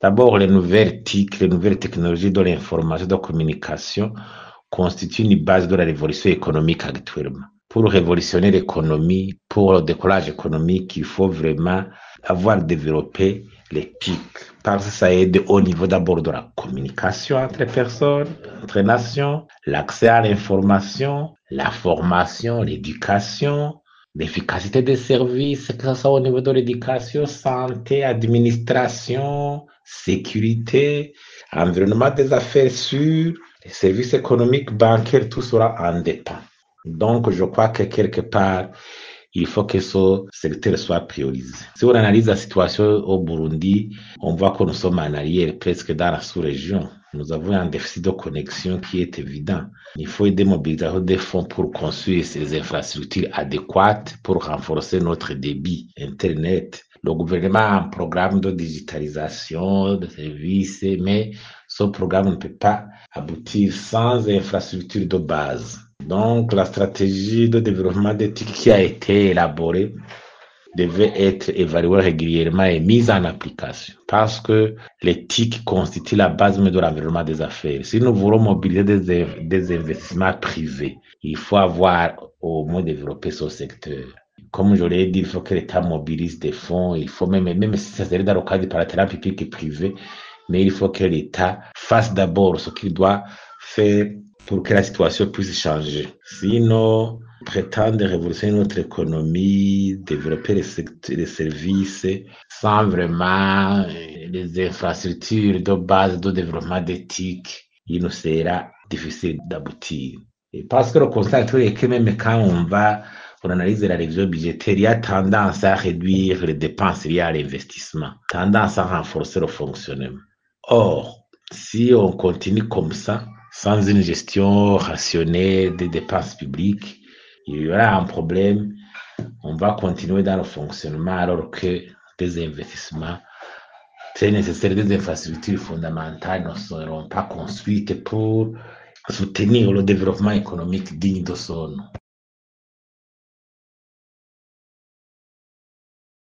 D'abord, les nouvelles TIC, les nouvelles technologies de l'information, de la communication constituent une base de la révolution économique actuellement. Pour révolutionner l'économie, pour le décollage économique, il faut vraiment avoir développé les TIC. Parce que ça aide au niveau d'abord de la communication entre personnes, entre nations, l'accès à l'information, la formation, l'éducation, l'efficacité des services, que ce soit au niveau de l'éducation, santé, administration, sécurité, environnement des affaires sûres, les services économiques, bancaires, tout sera en dépend. Donc, je crois que quelque part, il faut que ce secteur soit priorisé. Si on analyse la situation au Burundi, on voit que nous sommes en arrière presque dans la sous-région. Nous avons un déficit de connexion qui est évident. Il faut des mobilisations des fonds pour construire ces infrastructures adéquates pour renforcer notre débit Internet. Le gouvernement a un programme de digitalisation de services, mais ce programme ne peut pas aboutir sans infrastructure de base. Donc, la stratégie de développement d'éthique qui a été élaborée devait être évaluée régulièrement et mise en application parce que l'éthique constitue la base de l'environnement des affaires. Si nous voulons mobiliser des investissements privés, il faut avoir au moins développé ce secteur. Comme je l'ai dit, il faut que l'État mobilise des fonds, il faut même si ça serait dans le cadre du partenariat public et privé, mais il faut que l'État fasse d'abord ce qu'il doit faire pour que la situation puisse changer. Sinon, prétendre révolutionner notre économie, développer les services sans vraiment les infrastructures de base de développement d'éthique, il nous sera difficile d'aboutir. Et parce que le constat est que même quand on analyse la révision budgétaire, il y a tendance à réduire les dépenses liées à l'investissement, tendance à renforcer le fonctionnement. Or, si on continue comme ça, sans une gestion rationnelle des dépenses publiques, il y aura un problème. On va continuer dans le fonctionnement alors que des investissements très nécessaires, des infrastructures fondamentales ne seront pas construites pour soutenir le développement économique digne de son nom.